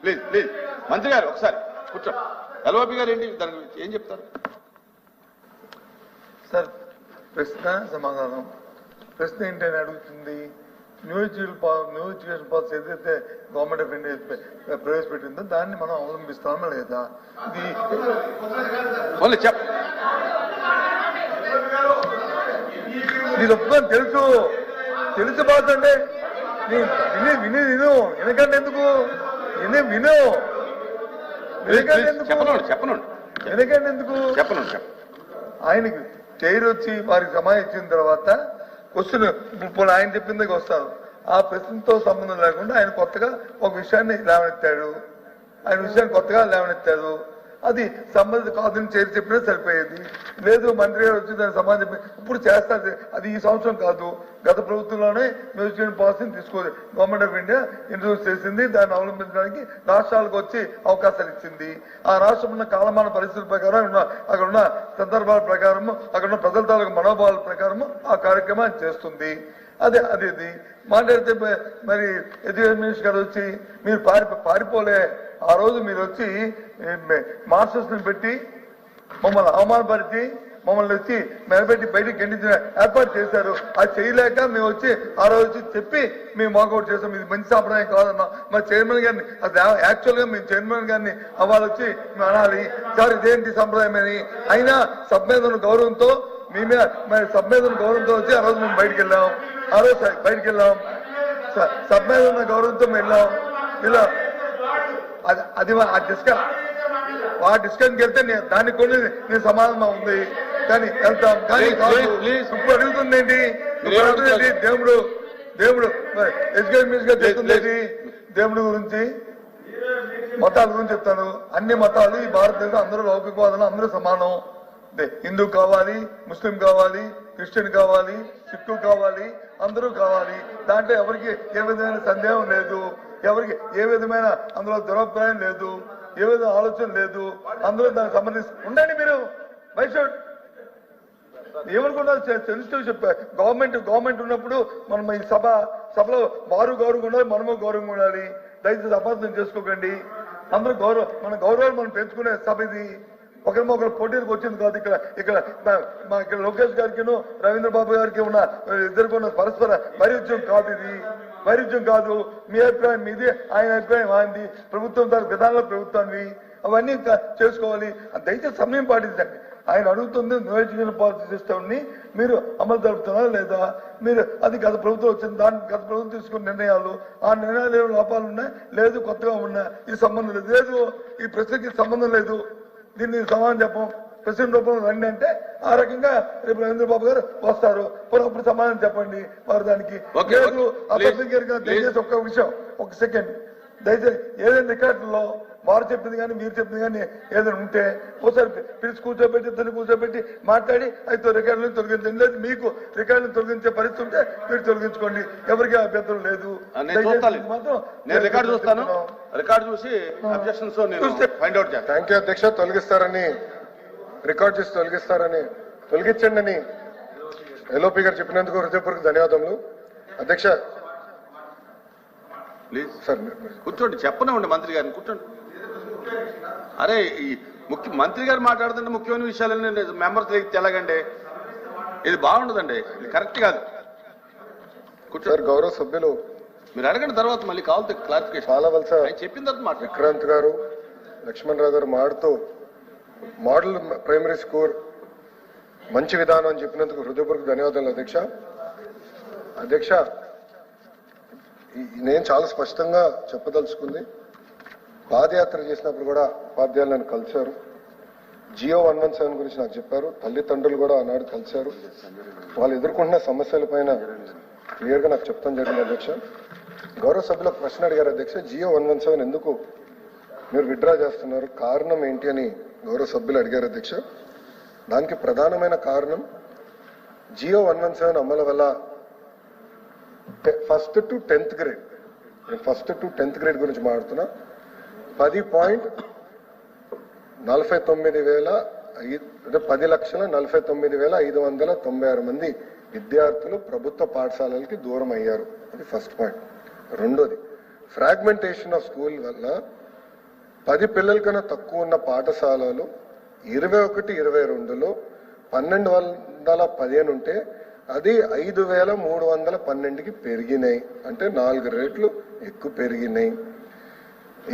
Please please మంత్రి గారు ఒకసారి కూర్చోండి. ఎల్ఓపి గారు ఏంటి దాని గురించి ఏం చెప్తారు? సార్ ప్రశ్న సమాధానం. ప్రశ్న ఏంటని అడుగుతుంది, న్యూ ఎడ్యుకేషన్ పాలసీ ఏదైతే గవర్నమెంట్ ఆఫ్ ఇండియా ప్రవేశపెట్టిందో దాన్ని మనం అవలంబిస్తామా లేదా? ఇది నీకు ఒప్పుకొని తెలుసు బాగుంటే విని వెనకంటే ఎందుకు ఆయనకి చైర్ వచ్చి వారికి సమాధానం ఇచ్చిన తర్వాత క్వశ్చన్ ఇప్పుడు ఆయన చెప్పిందికి వస్తారు. ఆ ప్రశ్నతో సంబంధం లేకుండా ఆయన కొత్తగా ఒక విషయాన్ని లేవనెత్తాడు. అది సంబంధిత కాదని చేరి చెప్పినా సరిపోయేది. లేదు మంత్రి గారు వచ్చి దాని సమాధానం చెప్పి ఇప్పుడు చేస్తారు. అది ఈ సంవత్సరం కాదు, గత ప్రభుత్వంలోనే మ్యూజియం పాలసీని తీసుకోవాలి. గవర్నమెంట్ ఆఫ్ ఇండియా ఇంట్రడ్యూస్ చేసింది. దాన్ని అవలంబించడానికి రాష్ట్రాలకు వచ్చి అవకాశాలు ఇచ్చింది. ఆ రాష్ట్రం ఉన్న కాలమాన పరిస్థితుల ప్రకారం అక్కడ ఉన్న సందర్భాల ప్రకారము అక్కడ ఉన్న ప్రజల తాలూకు మనోభావాల ప్రకారము ఆ కార్యక్రమాన్ని చేస్తుంది. అది మాట్లాడితే మరి ఎడ్యుకేషన్ మినిస్టర్ గారు వచ్చి మీరు పారిపోలే. ఆ రోజు మీరు వచ్చి మాస్టర్స్ ని పెట్టి మమ్మల్ని అవమానపరిచి మమ్మల్ని వచ్చి మెలబెట్టి బయటకు గెండించిన ఏర్పాటు చేశారు. అది చేయలేక మేము వచ్చి ఆ రోజు వచ్చి చెప్పి మేము వాకౌట్ చేస్తాం. ఇది మంచి సాంప్రదాయం కాదన్నా. మరి చైర్మన్ గారిని యాక్చువల్ గా మేము చైర్మన్ గారిని అవ్వాలి వచ్చి మేము అనాలి, సార్ ఇదేంటి సంప్రదాయం అని. అయినా సబ్మేధన గౌరవంతో మరి సబ్మేధన గౌరవంతో వచ్చి ఆ రోజు మేము బయటకు వెళ్ళాం. సబ్మేధన గౌరవంతో మేము వెళ్ళాం. అది ఆ డిస్కషన్కి వెళ్తే దానికి కూడా నేను సమాధానం ఉంది కానీ వెళ్తాం. కానీ ఇప్పుడు అడుగుతుంది ఏంటి? దేవుడు ఎడ్యుకేషన్ మినిస్టర్ చెప్తుంది దేవుడి గురించి, మతాల గురించి చెప్తాను. అన్ని మతాలు ఈ భారతదేశం అందరూ లౌకికవాదులు, అందరూ సమానం. హిందూ కావాలి, ముస్లిం కావాలి, క్రిస్టియన్ కావాలి, సిక్కు కావాలి, అందరూ కావాలి. దాంట్లో ఎవరికి ఏ విధమైన సందేహం లేదు, ఎవరికి ఏ విధమైన అందులో దురభిప్రాయం లేదు, ఏ విధమైన ఆలోచన లేదు. అందరూ దానికి సంబంధించి ఉండండి. మీరు బైషౌట్ ఏమనుకున్నారు? సెన్సిటివ్ చెప్పారు. గవర్నమెంట్ ఉన్నప్పుడు మనం ఈ సభలో వారు గౌరవంగా ఉండాలి, మనము గౌరవంగా ఉండాలి. దయచేసి అపార్థం చేసుకోకండి. అందరూ మన గౌరవాలు మనం పెంచుకునే సభ ఇది. ఒకరు పోటీలకు వచ్చింది కాదు. ఇక్కడ లోకేష్ గారికి రవీంద్ర బాబు గారికి ఉన్న ఇద్దరికి ఉన్న పరస్పర వైరుధ్యం కాదు. ఇది వైరుధ్యం కాదు. మీ అభిప్రాయం మీది, ఆయన అభిప్రాయం ఆయనది, ప్రభుత్వం దాని విధానంలో ప్రభుత్వాన్ని అవన్నీ చేసుకోవాలి. దయచేసి సమయం పాటించండి. ఆయన అడుగుతుంది న్యూ ఎడ్యుకేషన్ పాలసీ సిస్టమ్ ని మీరు అమలు జరుపుతున్నారా లేదా? మీరు అది గత ప్రభుత్వం వచ్చింది, గత ప్రభుత్వం తీసుకున్న నిర్ణయాలు, ఆ నిర్ణయాలు ఏమైనా లోపాలు ఉన్నాయి, లేదు కొత్తగా ఉన్నాయి, ఈ సంబంధం లేదు, ఈ ప్రశ్నకి సంబంధం లేదు, దీన్ని సమాధానం చెప్పం, ప్రెసిడెంట్ రూపంలో రండి అంటే ఆ రకంగా రేపు రవీంద్ర బాబు గారు వస్తారు. అప్పుడు సమాధానం చెప్పండి వారు దానికి. లేదు దయచేసి ఒక్క విషయం, ఒక సెకండ్ దయచేసి ఏదైనా రికార్డుల్లో వారు చెప్పింది కానీ మీరు చెప్పింది కానీ ఏదైనా ఉంటే ఒకసారి పిలిచి కూర్చోబెట్టి మాట్లాడి అయితే రికార్డులను తొలగించండి. లేదు మీకు రికార్డులను తొలగించే పరిస్థితి ఉంటే మీరు తొలగించుకోండి, ఎవరికి అభ్యంతరం లేదు. అధ్యక్ష తొలగిస్తారని రికార్డు చేసి తొలగించండి అని ఎల్ఓపి గారు చెప్పినందుకు హృదయపూర్వక ధన్యవాదములు. అధ్యక్ష ప్లీజ్ సార్ కూర్చోండి, చెప్పనివ్వండి మంత్రి గారిని కూర్చోండి. అరే మంత్రి గారు మాట్లాడుతుంటే ముఖ్యమైన విషయాలన్నీ మెంబర్స్ తెలగండి, ఇది బాగుండదండి, ఇది కరెక్ట్ కాదు. కూర్చోండి. గౌరవ సభ్యులు మీరు అడగండి, తర్వాత మళ్ళీ కావాలి క్లారిఫికేషన్. పాలవలస చెప్పిన తర్వాత మాట విక్రాంత్ గారు, లక్ష్మణ్ రావు గారు మాడుతూ మోడల్ ప్రైమరీ స్కూల్ మంచి విధానం అని చెప్పినందుకు హృదయపూర్వక ధన్యవాదాలు అధ్యక్ష. నేను చాలా స్పష్టంగా చెప్పదలుచుకుంది, పాదయాత్ర చేసినప్పుడు కూడా ఉపాధ్యాయులు నన్ను కలిశారు. జియో 117 గురించి నాకు చెప్పారు. తల్లిదండ్రులు కూడా ఆనాడు కలిశారు. వాళ్ళు ఎదుర్కొంటున్న సమస్యల పైన క్లియర్గా నాకు చెప్తాం జరిగింది అధ్యక్ష. గౌరవ సభ్యులకు ప్రశ్న అడిగారు అధ్యక్ష, జియో 117 ఎందుకు మీరు విత్డ్రా చేస్తున్నారు, కారణం ఏంటి అని గౌరవ సభ్యులు అడిగారు అధ్యక్ష. దానికి ప్రధానమైన కారణం జియో 117 అమలు వల్ల ఫస్ట్ టు 10th గ్రేడ్, నేను ఫస్ట్ టు 10th గ్రేడ్ గురించి మాట్లాడుతున్నా, 10,49,596 మంది విద్యార్థులు ప్రభుత్వ పాఠశాలలకి దూరం అయ్యారు. అది ఫస్ట్ పాయింట్. రెండోది, ఫ్రాగ్మెంటేషన్ ఆఫ్ స్కూల్ వల్ల 10 పిల్లల కన్నా తక్కువ ఉన్న పాఠశాలలు 21, 22లో 1215 ఉంటే అది 5312కి పెరిగినాయి. అంటే 4 రెట్లు ఎక్కువ పెరిగినాయి.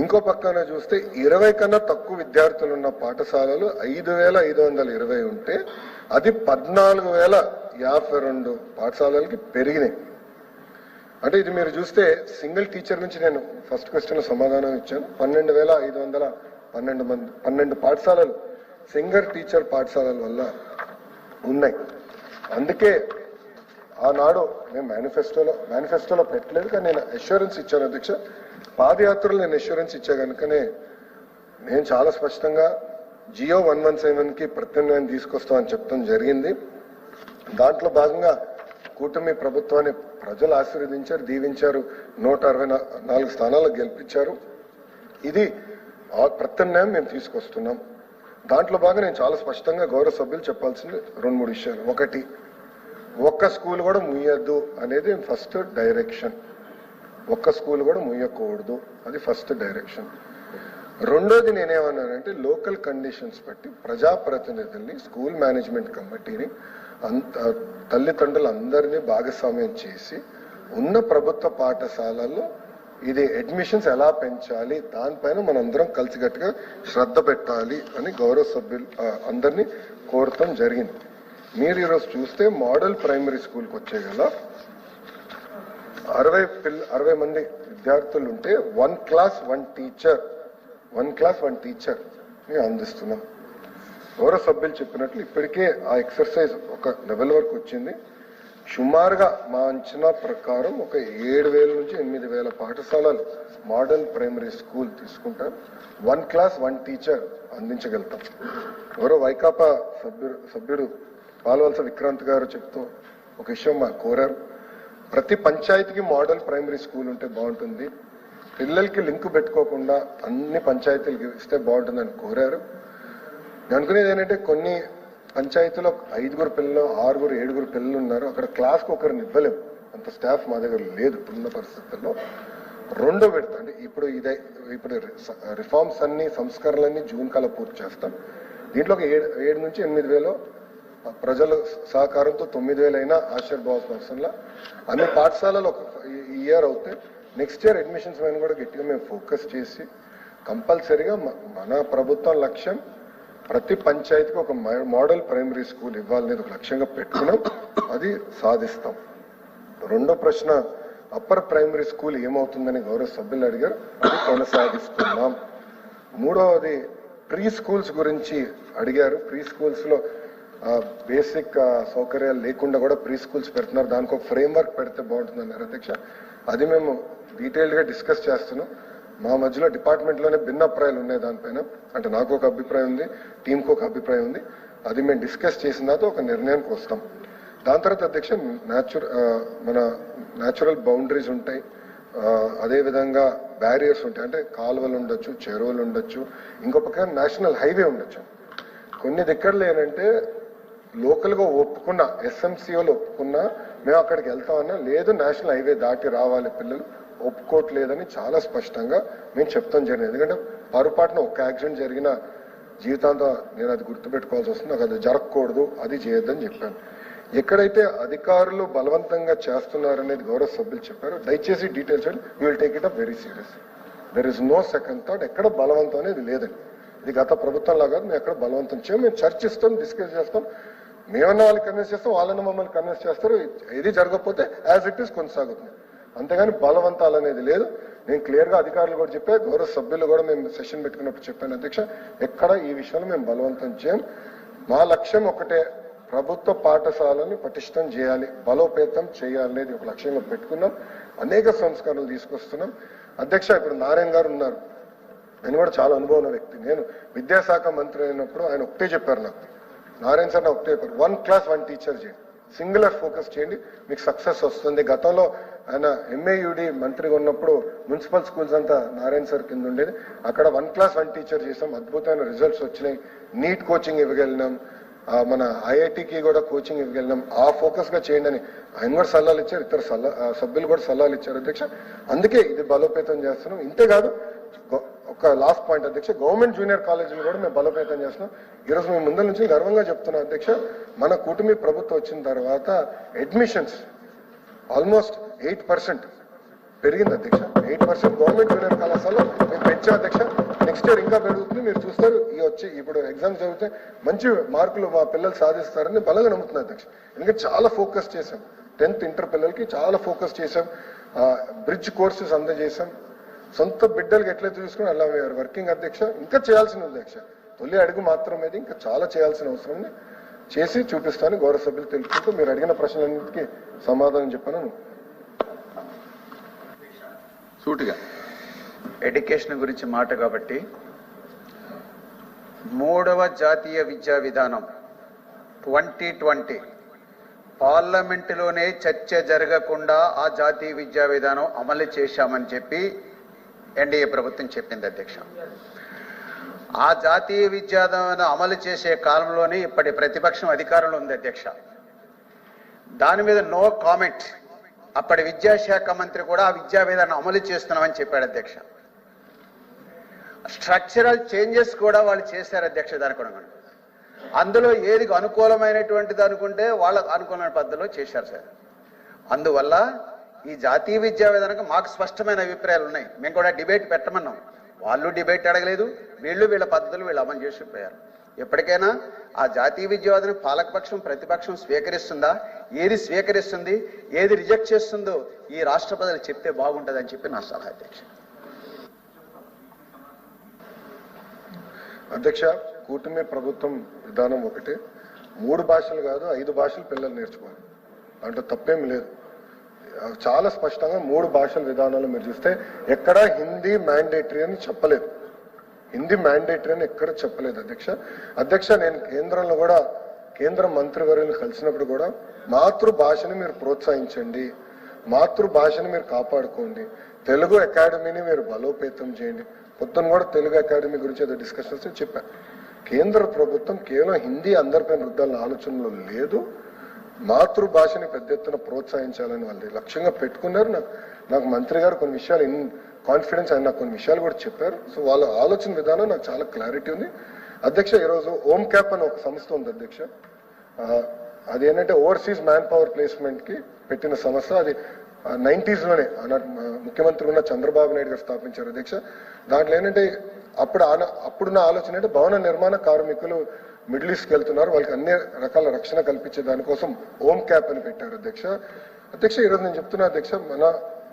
ఇంకో పక్కన చూస్తే 20 కన్నా తక్కువ విద్యార్థులు ఉన్న పాఠశాలలు 5520 ఉంటే అది 14052 పాఠశాలలకి పెరిగినాయి. అంటే ఇది మీరు చూస్తే సింగిల్ టీచర్ నుంచి నేను ఫస్ట్ క్వశ్చన్ సమాధానం ఇచ్చాను. 12,512 పాఠశాలలు సింగిల్ టీచర్ పాఠశాలల వల్ల ఉన్నాయి. అందుకే ఆనాడు నేను మేనిఫెస్టోలో పెట్టలేదు, కానీ నేను అష్యూరెన్స్ ఇచ్చాను అధ్యక్ష. పాదయాత్రలో నేను అష్యూరెన్స్ ఇచ్చా కనుకనే నేను చాలా స్పష్టంగా జియో 117కి ప్రత్యామ్నాయం తీసుకొస్తామని చెప్తాం జరిగింది. దాంట్లో భాగంగా కూటమి ప్రభుత్వాన్ని ప్రజలు ఆశీర్వదించారు, దీవించారు, 164 స్థానాలకు గెలిపించారు. ఇది ప్రత్యామ్నాయం మేము తీసుకొస్తున్నాం. దాంట్లో భాగంగా నేను చాలా స్పష్టంగా గౌరవ సభ్యులు చెప్పాల్సింది 2-3 విషయాలు. ఒకటి, ఒక్క స్కూల్ కూడా ముయ్యద్దు అనేది ఫస్ట్ డైరెక్షన్. ఒక్క స్కూల్ కూడా ముయ్యకూడదు, అది ఫస్ట్ డైరెక్షన్. రెండోది నేనేమన్నానంటే లోకల్ కండిషన్స్ బట్టి ప్రజాప్రతినిధుల్ని, స్కూల్ మేనేజ్మెంట్ కమిటీని, తల్లిదండ్రులు అందరినీ భాగస్వామ్యం చేసి ఉన్న ప్రభుత్వ పాఠశాలల్లో ఇది అడ్మిషన్స్ ఎలా పెంచాలి దానిపైన మనందరం కలిసికట్టుగా శ్రద్ధ పెట్టాలి అని గౌరవ సభ్యులు అందరినీ కోరటం జరిగింది. మీరు ఈరోజు చూస్తే మోడల్ ప్రైమరీ స్కూల్కి వచ్చే గల 60 మంది విద్యార్థులు ఉంటే 1 క్లాస్ 1 టీచర్ మేము అందిస్తున్నాం. గౌరవ సభ్యులు చెప్పినట్లు ఇప్పటికే ఆ ఎక్సర్సైజ్ ఒక లెవెల్ వరకు వచ్చింది. సుమారుగా మా అంచనా ప్రకారం ఒక 7,000 నుంచి 8,000 పాఠశాలలు మోడల్ ప్రైమరీ స్కూల్ తీసుకుంటారు. 1 క్లాస్ 1 టీచర్ అందించగలుగుతాం. గౌరవ వైకాపా సభ్యుడు పాల్వలస విక్రాంత్ గారు చెప్తూ ఒక విషయం మాకు కోరారు. ప్రతి పంచాయతీకి మోడల్ ప్రైమరీ స్కూల్ ఉంటే బాగుంటుంది, పిల్లలకి లింక్ పెట్టుకోకుండా అన్ని పంచాయతీలకు ఇస్తే బాగుంటుందని కోరారు. నేను అనుకునేది ఏంటంటే కొన్ని పంచాయతీలో 5 పిల్లలు, 6, 7 పిల్లలు ఉన్నారు. అక్కడ క్లాస్కి ఒకరిని ఇవ్వలేము, అంత స్టాఫ్ మా దగ్గర లేదు ఉన్న పరిస్థితుల్లో. రెండో విడత అంటే ఇప్పుడు రిఫార్మ్స్ అన్ని, సంస్కరణలన్నీ జూన్ కల్లా పూర్తి చేస్తాం. దీంట్లో ఒక 7 నుంచి 8,000 ప్రజల సహకారంతో 9,000 అయినా ఆశ్చర్యపోవాల్సిన అవసరంలా. అన్ని పాఠశాలలు ఈ ఇయర్ అవుతే నెక్స్ట్ ఇయర్ అడ్మిషన్స్ పైన కూడా గట్టిగా మేము ఫోకస్ చేసి కంపల్సరీగా మన ప్రభుత్వం లక్ష్యం ప్రతి పంచాయతీకి ఒక మోడల్ ప్రైమరీ స్కూల్ ఇవ్వాలనేది ఒక లక్ష్యంగా పెట్టుకున్నాం, అది సాధిస్తాం. రెండో ప్రశ్న, అప్పర్ ప్రైమరీ స్కూల్ ఏమవుతుందని గౌరవ సభ్యులు అడిగారు, అది కొనసాగిస్తున్నాం. మూడవది ప్రీ స్కూల్స్ గురించి అడిగారు. ప్రీ స్కూల్స్ లో బేసిక్ సౌకర్యాలు లేకుండా కూడా ప్రీ స్కూల్స్ పెడుతున్నారు, దానికి ఒక ఫ్రేమ్ వర్క్ పెడితే బాగుంటుందన్నారు అధ్యక్ష. అది మేము డీటెయిల్డ్ గా డిస్కస్ చేస్తున్నాం. మా మధ్యలో డిపార్ట్మెంట్లోనే భిన్నాభిప్రాయాలు ఉన్నాయి దానిపైన. అంటే నాకు ఒక అభిప్రాయం ఉంది, టీంకి ఒక అభిప్రాయం ఉంది. అది మేము డిస్కస్ చేసిన తర్వాత ఒక నిర్ణయానికి వస్తాం. దాని తర్వాత అధ్యక్ష మన న్యాచురల్ బౌండరీస్ ఉంటాయి, అదేవిధంగా బ్యారియర్స్ ఉంటాయి. అంటే కాలువలు ఉండొచ్చు, చెరువులు ఉండొచ్చు, ఇంకో పక్కన నేషనల్ హైవే ఉండొచ్చు. కొన్ని దగ్గరలో ఏంటంటే లోకల్గా ఒప్పుకున్న, ఎస్ఎంసీఓలు ఒప్పుకున్నా మేము అక్కడికి వెళ్తామన్నా లేదు, నేషనల్ హైవే దాటి రావాలి పిల్లలు, ఒప్పుకోవట్లేదని చాలా స్పష్టంగా మేము చెప్తాం జరిగింది. ఎందుకంటే పొరపాటున ఒక్క యాక్సిడెంట్ జరిగిన జీవితాంతం నేను అది గుర్తుపెట్టుకోవాల్సి వస్తుంది, నాకు అది జరగకూడదు, అది చేయొద్దని చెప్పాను. ఎక్కడైతే అధికారులు బలవంతంగా చేస్తున్నారనేది గౌరవ సభ్యులు చెప్పారు, దయచేసి details we will take it up very serious. There is no second thought. ఎక్కడ బలవంతం అనేది లేదండి. ఇది గత ప్రభుత్వం లాగా మేము ఎక్కడ బలవంతం చేయం. మేము చర్చిస్తాం, డిస్కస్ చేస్తాం. మేమన్నా వాళ్ళని కన్విన్స్ చేస్తాం, వాళ్ళని మమ్మల్ని కన్విన్స్ చేస్తారు. ఇది జరగకపోతే యాజ్ ఇట్ ఈస్ కొనసాగుతుంది, అంతేగాని బలవంతాలు అనేది లేదు. నేను క్లియర్ గా అధికారులు కూడా చెప్పా, గౌరవ సభ్యులు కూడా మేము సెషన్ పెట్టుకున్నప్పుడు చెప్పాను అధ్యక్ష, ఎక్కడ ఈ విషయంలో మేము బలవంతం చేయం. మా లక్ష్యం ఒకటే, ప్రభుత్వ పాఠశాలని పటిష్టం చేయాలి, బలోపేతం చేయాలనేది ఒక లక్ష్యంగా పెట్టుకున్నాం. అనేక సంస్కరణలు తీసుకొస్తున్నాం అధ్యక్ష. ఇప్పుడు నారాయణ గారు ఉన్నారు, నేను కూడా చాలా అనుభవం ఉన్న వ్యక్తి. నేను విద్యాశాఖ మంత్రి అయినప్పుడు ఆయన ఒకటే చెప్పారు నాకు, నారాయణ సార్ నాకు ఒకటే చెప్పారు, 1 క్లాస్ 1 టీచర్ చేయండి, సింగులర్ ఫోకస్ చేయండి, మీకు సక్సెస్ వస్తుంది. గతంలో ఆయన ఎంఏయుడి మంత్రిగా ఉన్నప్పుడు మున్సిపల్ స్కూల్స్ అంతా నారాయణ సార్ కింద ఉండేది. అక్కడ 1 క్లాస్ 1 టీచర్ చేసాం, అద్భుతమైన రిజల్ట్స్ వచ్చినాయి. నీట్ కోచింగ్ ఇవ్వగలిగినాం, మన ఐఐటికి కూడా కోచింగ్ ఇవ్వగలిగినాం. ఆ ఫోకస్ గా చేయండి అని ఆయన కూడా సలహాలు ఇచ్చారు, ఇతర సభ్యులు కూడా సలహాలు ఇచ్చారు అధ్యక్ష. అందుకే ఇది బలోపేతం చేస్తున్నాం. ఇంతేకాదు ఒక లాస్ట్ పాయింట్ అధ్యక్ష, గవర్నమెంట్ జూనియర్ కాలేజీలు కూడా మేము బలోపేతం చేస్తున్నాం. ఈరోజు మేము ముందు నుంచి గర్వంగా చెప్తున్నాం అధ్యక్ష, మన కూటమి ప్రభుత్వం వచ్చిన తర్వాత అడ్మిషన్స్ ఆల్మోస్ట్ 8% పెరిగింది అధ్యక్ష. 8% గవర్నమెంట్ జూనియర్ కళాశాలలో మేము పెంచాం అధ్యక్ష. నెక్స్ట్ ఇయర్ ఇంకా పెరుగుతుంది, మీరు చూస్తారు. ఇప్పుడు ఎగ్జామ్స్ జరిగితే మంచి మార్కులు మా పిల్లలు సాధిస్తారని బలంగా నమ్ముతున్నాం అధ్యక్ష. ఎందుకంటే చాలా ఫోకస్ చేశాం, 10th ఇంటర్ పిల్లలకి చాలా ఫోకస్ చేశాం, బ్రిడ్జ్ కోర్సెస్ అందజేశాం. సొంత బిడ్డలకు ఎట్లయితే చూసుకుని అలా వీఆర్ వర్కింగ్ అధ్యక్ష. ఇంకా చేయాల్సింది ఉంది అధ్యక్ష, తొలి అడుగు మాత్రమే, ఇంకా చాలా చేయాల్సిన అవసరం ఉంది. చేసి చూపిస్తాను గౌరవ సభ్యులు తెలుసుకుంటూ మీరు అడిగిన ప్రశ్నలన్నింటికీ సమాధానం చెప్పాను. సూటిగా ఎడ్యుకేషన్ గురించి మాట కాబట్టి 3వ జాతీయ విద్యా విధానం 2020 పార్లమెంటులోనే చర్చ జరగకుండా ఆ జాతీయ విద్యా విధానం అమలు చేశామని చెప్పి ఎన్డీఏ ప్రభుత్వం చెప్పింది అధ్యక్ష. ఆ జాతీయ విద్యా విధానం అమలు చేసే కాలంలోనే ఇప్పటి ప్రతిపక్షం అధికారంలో ఉంది అధ్యక్ష. దాని మీద నో కామెంట్. అప్పటి విద్యాశాఖ మంత్రి కూడా ఆ విద్యా విధానం అమలు చేస్తున్నామని చెప్పాడు అధ్యక్ష. స్ట్రక్చరల్ చేంజెస్ కూడా వాళ్ళు చేశారు అధ్యక్ష. దానికి అనుకోండి, అందులో ఏది అనుకూలమైనటువంటిది అనుకుంటే వాళ్ళకు అనుకూలమైన పద్ధతిలో చేశారు సార్. అందువల్ల ఈ జాతీయ విద్యా విధానానికి మాకు స్పష్టమైన అభిప్రాయాలు ఉన్నాయి. మేము కూడా డిబేట్ పెట్టమన్నాం, వాళ్ళు డిబేట్ అడగలేదు, వీళ్ళ పద్ధతులు వీళ్ళు అమలు చేసిపోయారు. ఎప్పటికైనా ఆ జాతీయ విద్యా విధానం పాలకపక్షం ప్రతిపక్షం స్వీకరిస్తుందా, ఏది స్వీకరిస్తుంది, ఏది రిజెక్ట్ చేస్తుందో ఈ రాష్ట్ర ప్రజలు చెప్తే బాగుంటుందని చెప్పి నా సలహా అధ్యక్ష. అధ్యక్ష, కూటమి ప్రభుత్వం విధానం ఒకటే, 3 భాషలు కాదు 5 భాషలు పిల్లలు నేర్చుకోవాలి, అంటే తప్పేం లేదు. చాలా స్పష్టంగా 3 భాషల విధానాలు మీరు చూస్తే ఎక్కడా హిందీ మ్యాండేటరీ అని చెప్పలేదు. హిందీ మ్యాండేటరీ అని ఎక్కడ చెప్పలేదు అధ్యక్ష. నేను కేంద్రంలో కూడా కేంద్ర మంత్రివర్యులు కలిసినప్పుడు కూడా మాతృభాషని మీరు ప్రోత్సహించండి, మాతృభాషని మీరు కాపాడుకోండి, తెలుగు అకాడమీని మీరు బలోపేతం చేయండి. పొద్దున్న కూడా తెలుగు అకాడమీ గురించి ఏదో డిస్కషన్స్ చెప్పాను. కేంద్ర ప్రభుత్వం కేవలం హిందీ అందరిపైన రుద్దాలన్న ఆలోచనలో లేదు, మాతృభాషని పెద్ద ఎత్తున ప్రోత్సహించాలని వాళ్ళు లక్ష్యంగా పెట్టుకున్నారు. నాకు మంత్రి గారు కొన్ని విషయాలు కాన్ఫిడెన్స్ ఆయన నాకు కొన్ని విషయాలు కూడా చెప్పారు. సో వాళ్ళ ఆలోచన విధానం నాకు చాలా క్లారిటీ ఉంది అధ్యక్ష. ఈరోజు ఓమ్ క్యాప్ అని ఒక సంస్థ ఉంది అధ్యక్ష. అది ఏంటంటే ఓవర్సీస్ మ్యాన్ పవర్ ప్లేస్మెంట్ కి పెట్టిన సంస్థ. అది 90s లోనే ముఖ్యమంత్రి ఉన్న చంద్రబాబు నాయుడు గారు స్థాపించారు అధ్యక్ష. దాంట్లో ఏంటంటే అప్పుడున్న ఆలోచన అంటే భవన నిర్మాణ కార్మికులు మిడిల్ ఈస్ట్కి వెళ్తున్నారు, వాళ్ళకి అన్ని రకాల రక్షణ కల్పించే దానికోసం ఓమ్ క్యాప్ అని పెట్టారు అధ్యక్ష. ఈరోజు నేను చెప్తున్నా అధ్యక్ష, మన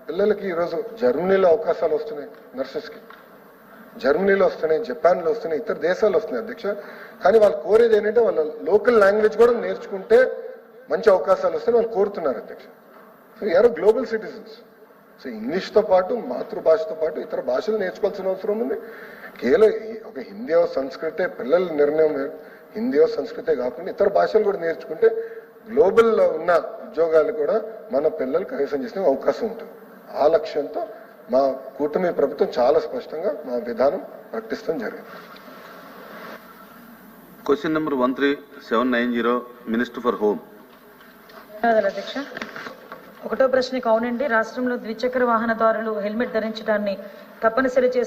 పిల్లలకి ఈరోజు జర్మనీలో అవకాశాలు వస్తున్నాయి, నర్సెస్కి జర్మనీలో వస్తున్నాయి, జపాన్లో వస్తున్నాయి, ఇతర దేశాలు వస్తున్నాయి అధ్యక్ష. కానీ వాళ్ళు కోరేది ఏంటంటే వాళ్ళ లోకల్ లాంగ్వేజ్ కూడా నేర్చుకుంటే మంచి అవకాశాలు వస్తాయని వాళ్ళు కోరుతున్నారు అధ్యక్ష. సో ఎవరో గ్లోబల్ సిటిజన్స్. సో ఇంగ్లీష్తో పాటు మాతృభాషతో పాటు ఇతర భాషలు నేర్చుకోవాల్సిన అవసరం ఉంది. కేవలం ఒక హిందీ సంస్కృతే పిల్లల నిర్ణయం, హిందీ సంస్కృతే కాకుండా ఇతర భాషలు కూడా నేర్చుకుంటే గ్లోబల్లో ఉన్న ఉద్యోగాలు కూడా మన పిల్లలు కైవసం చేసే అవకాశం ఉంటుంది. ఆ లక్ష్యంతో మా కూటమి ప్రభుత్వం చాలా స్పష్టంగా మా విధానం ప్రకటిస్తాం జరిగింది. Question number 13790 minister for home. అధ్యక్ష, 1వ ప్రశ్నకు అవునండి, రాష్ట్రంలో ద్విచక్ర వాహనదారులు హెల్మెట్ ధరించడాన్ని తప్పనిసరి చేసి